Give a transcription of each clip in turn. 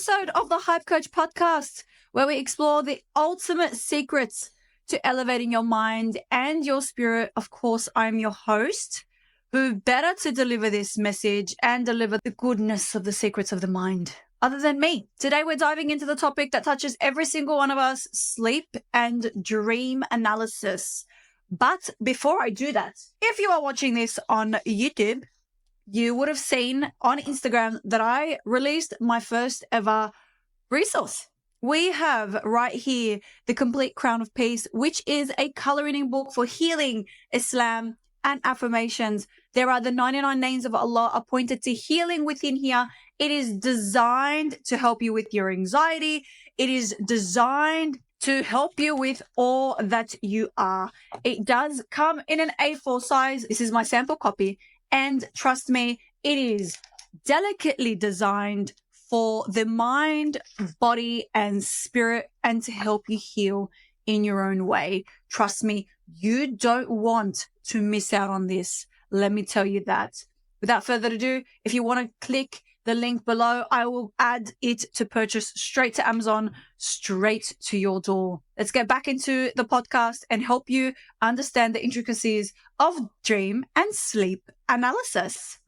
episode of the Hype Coach podcast, where we explore the ultimate secrets to elevating your mind and your spirit. Of course, I'm your host, who better to deliver this message and deliver the goodness of the secrets of the mind other than me. Today, we're diving into the topic that touches every single one of us, sleep and dream analysis. But before I do that, if you are watching this on YouTube, you would have seen on Instagram that I released my first ever resource. We have right here the Complete Crown of Peace, which is a coloring book for healing, Islam, and affirmations. There are the 99 names of Allah appointed to healing within here. It is designed to help you with your anxiety. It is designed to help you with all that you are. It does come in an A4 size. This is my sample copy. And trust me, it is delicately designed for the mind, body, and spirit, and to help you heal in your own way. Trust me, you don't want to miss out on this. Let me tell you that. Without further ado, if you want to click the link below, I will add it to purchase straight to Amazon, straight to your door. Let's get back into the podcast and help you understand the intricacies of dream and sleep analysis.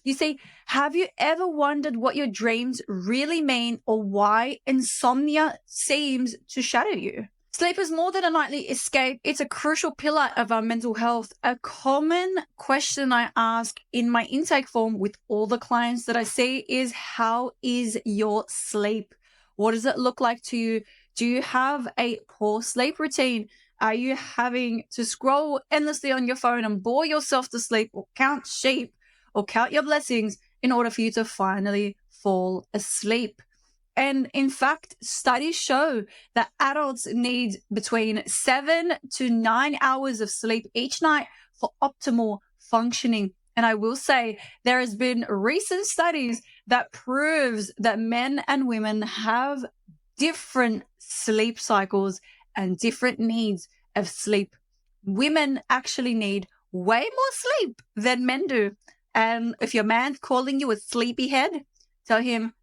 You see, have you ever wondered what your dreams really mean or why insomnia seems to shadow you? Sleep is more than a nightly escape. It's a crucial pillar of our mental health. A common question I ask in my intake form with all the clients that I see is, how is your sleep? What does it look like to you? Do you have a poor sleep routine? Are you having to scroll endlessly on your phone and bore yourself to sleep, or count sheep, or count your blessings in order for you to finally fall asleep? And in fact, studies show that adults need between 7 to 9 hours of sleep each night for optimal functioning. And I will say there has been recent studies that proves that men and women have different sleep cycles and different needs of sleep. Women actually need way more sleep than men do. And if your man's calling you a sleepyhead, tell him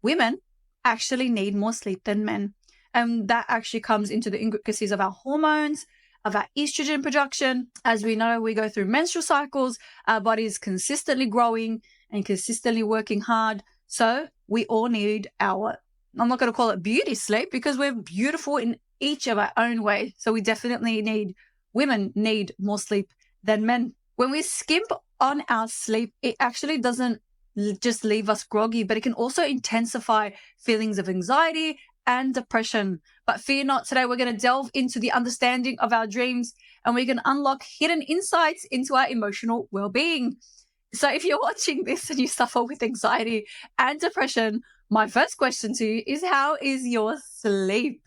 women actually need more sleep than men. And that actually comes into the intricacies of our hormones, of our estrogen production. As we know, we go through menstrual cycles. Our body is consistently growing and consistently working hard. So we all need our, I'm not going to call it beauty sleep, because we're beautiful in each of our own way. So we definitely women need more sleep than men. When we skimp on our sleep, it actually doesn't just leave us groggy, but it can also intensify feelings of anxiety and depression. But fear not, today we're going to delve into the understanding of our dreams, and we can unlock hidden insights into our emotional well-being. So if you're watching this and you suffer with anxiety and depression, my first question to you is, how is your sleep?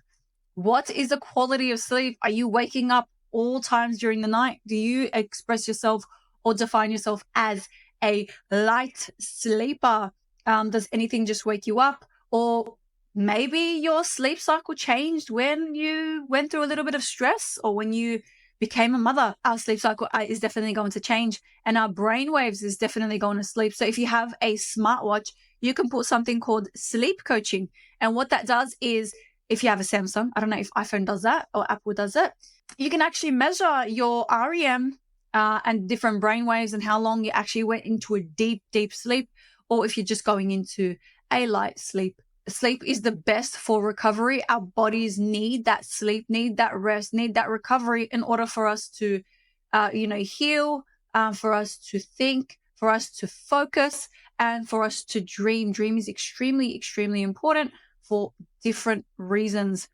What is the quality of sleep? Are you waking up all times during the night? Do you express yourself or define yourself as a light sleeper? Does anything just wake you up? Or maybe your sleep cycle changed when you went through a little bit of stress, or when you became a mother. Our sleep cycle is definitely going to change, and our brain waves is definitely going to sleep. So if you have a smartwatch, you can put something called sleep coaching. And what that does is, if you have a Samsung, I don't know if iPhone does that or Apple does it, you can actually measure your REM and different brain waves and how long you actually went into a deep, deep sleep, or if you're just going into a light sleep. Sleep is the best for recovery. Our bodies need that sleep, need that rest, need that recovery in order for us to, heal, for us to think, for us to focus, and for us to dream. Dream is extremely, extremely important for different reasons.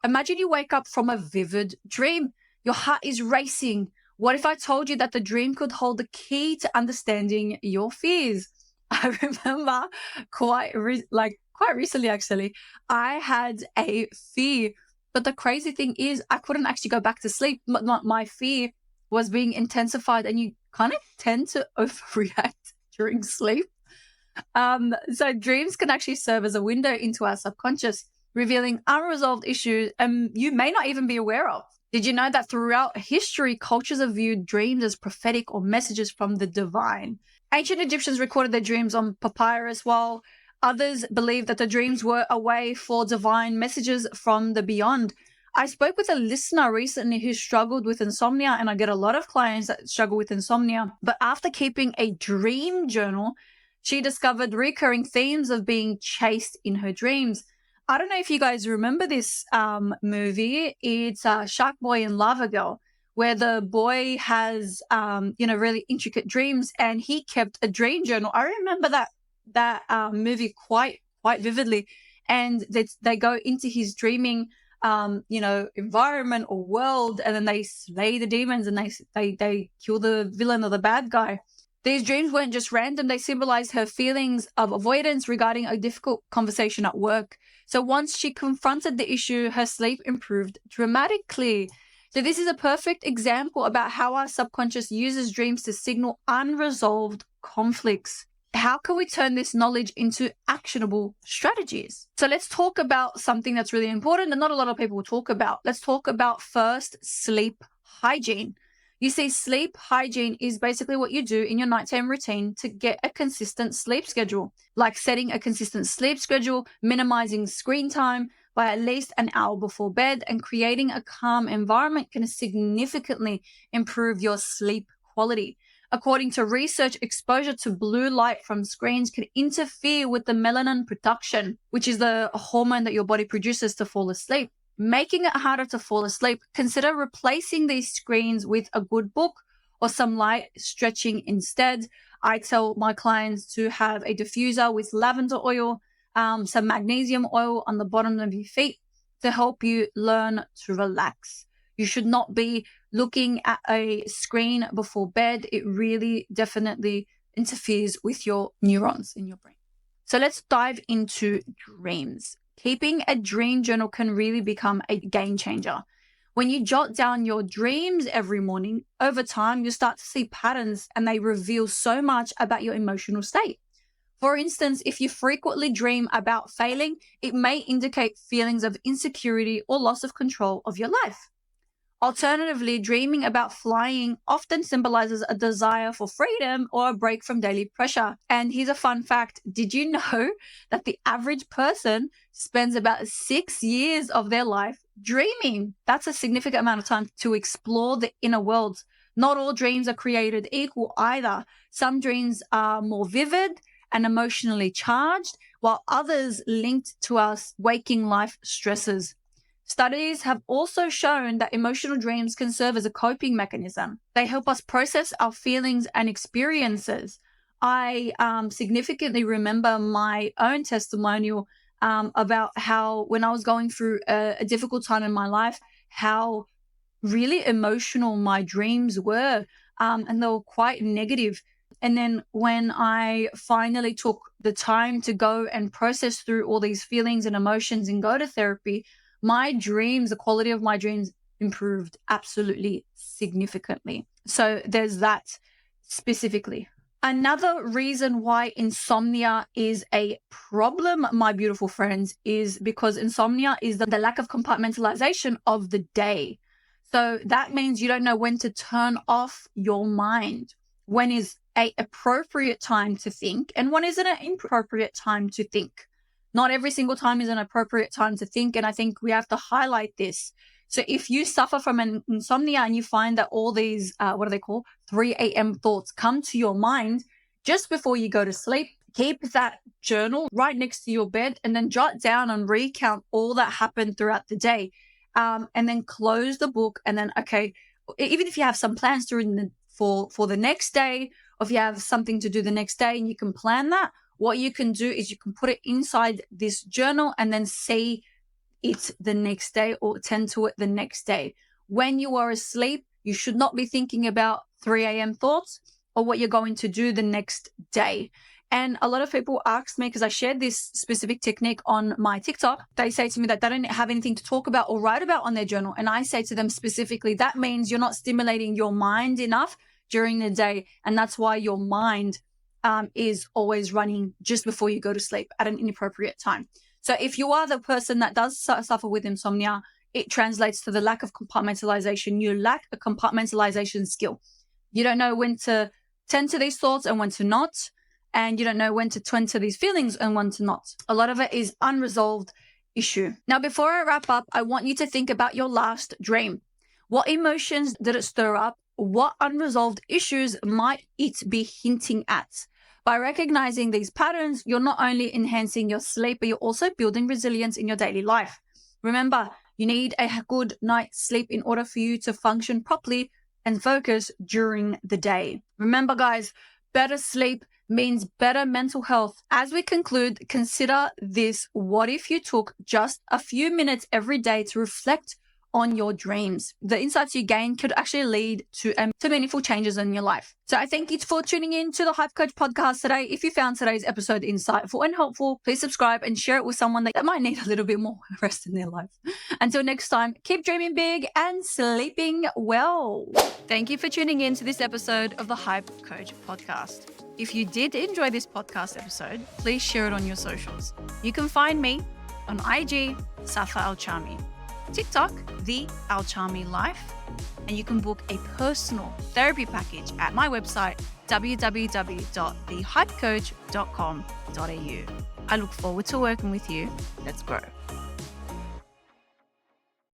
Imagine you wake up from a vivid dream. Your heart is racing. What if I told you that the dream could hold the key to understanding your fears? I remember quite recently, actually, I had a fear, but the crazy thing is I couldn't actually go back to sleep. My fear was being intensified, and you kind of tend to overreact during sleep. So dreams can actually serve as a window into our subconscious, revealing unresolved issues you may not even be aware of. Did you know that throughout history, cultures have viewed dreams as prophetic or messages from the divine? Ancient Egyptians recorded their dreams on papyrus, while Others believe that the dreams were a way for divine messages from the beyond. I spoke with a listener recently who struggled with insomnia, and I get a lot of clients that struggle with insomnia. But after keeping a dream journal, she discovered recurring themes of being chased in her dreams. I don't know if you guys remember this movie. It's Shark Boy and Lava Girl, where the boy has, really intricate dreams, and he kept a dream journal. I remember that movie quite vividly, and they go into his dreaming environment or world, and then they slay the demons and they kill the villain or the bad guy. These dreams weren't just random. They symbolized her feelings of avoidance regarding a difficult conversation at work. So once she confronted the issue, her sleep improved dramatically. So this is a perfect example about how our subconscious uses dreams to signal unresolved conflicts. How can we turn this knowledge into actionable strategies? So let's talk about something that's really important and not a lot of people talk about. Let's talk about first sleep hygiene. You see, sleep hygiene is basically what you do in your nighttime routine to get a consistent sleep schedule, like setting a consistent sleep schedule, minimizing screen time by at least an hour before bed, and creating a calm environment can significantly improve your sleep quality. According to research, exposure to blue light from screens can interfere with the melanin production, which is the hormone that your body produces to fall asleep, making it harder to fall asleep. Consider replacing these screens with a good book or some light stretching instead. I tell my clients to have a diffuser with lavender oil, some magnesium oil on the bottom of your feet to help you learn to relax. You should not be looking at a screen before bed. It really definitely interferes with your neurons in your brain. So let's dive into dreams. Keeping a dream journal can really become a game changer. When you jot down your dreams every morning, over time, you start to see patterns, and they reveal so much about your emotional state. For instance, if you frequently dream about failing, it may indicate feelings of insecurity or loss of control of your life. Alternatively, dreaming about flying often symbolizes a desire for freedom or a break from daily pressure. And here's a fun fact. Did you know that the average person spends about 6 years of their life dreaming? That's a significant amount of time to explore the inner world. Not all dreams are created equal either. Some dreams are more vivid and emotionally charged, while others linked to our waking life stresses. Studies have also shown that emotional dreams can serve as a coping mechanism. They help us process our feelings and experiences. I significantly remember my own testimonial about how when I was going through a difficult time in my life, how really emotional my dreams were, and they were quite negative. And then when I finally took the time to go and process through all these feelings and emotions and go to therapy, my dreams, the quality of my dreams improved absolutely significantly. So there's that specifically. Another reason why insomnia is a problem, my beautiful friends, is because insomnia is the lack of compartmentalization of the day. So that means you don't know when to turn off your mind. When is an appropriate time to think and when is an inappropriate time to think? Not every single time is an appropriate time to think. And I think we have to highlight this. So if you suffer from an insomnia and you find that all these, 3 a.m. thoughts come to your mind just before you go to sleep, keep that journal right next to your bed and then jot down and recount all that happened throughout the day. And then close the book. And then, okay, even if you have some plans for the next day, or if you have something to do the next day and you can plan that, what you can do is you can put it inside this journal and then see it the next day or tend to it the next day. When you are asleep, you should not be thinking about 3 a.m. thoughts or what you're going to do the next day. And a lot of people ask me, because I shared this specific technique on my TikTok, they say to me that they don't have anything to talk about or write about on their journal. And I say to them specifically, that means you're not stimulating your mind enough during the day. And that's why your mind is always running just before you go to sleep at an inappropriate time. So if you are the person that does suffer with insomnia, it translates to the lack of compartmentalization. You lack a compartmentalization skill. You don't know when to tend to these thoughts and when to not. and you don't know when to tend to these feelings and when to not. A lot of it is unresolved issue. Now, before I wrap up, I want you to think about your last dream. What emotions did it stir up? What unresolved issues might it be hinting at? By recognizing these patterns, you're not only enhancing your sleep, but you're also building resilience in your daily life. Remember, you need a good night's sleep in order for you to function properly and focus during the day. Remember, guys, better sleep means better mental health. As we conclude, consider this. What if you took just a few minutes every day to reflect on your dreams? The insights you gain could actually lead to meaningful changes in your life. So I thank you for tuning in to the Hype Coach podcast today. If you found today's episode insightful and helpful, please subscribe and share it with someone that might need a little bit more rest in their life. Until next time, keep dreaming big and sleeping well. Thank you for tuning in to this episode of the Hype Coach podcast. If you did enjoy this podcast episode, please share it on your socials. You can find me on IG, Safa Al Chami, TikTok, The Al Chami Life, and you can book a personal therapy package at my website, www.thehypecoach.com.au. I look forward to working with you. Let's grow.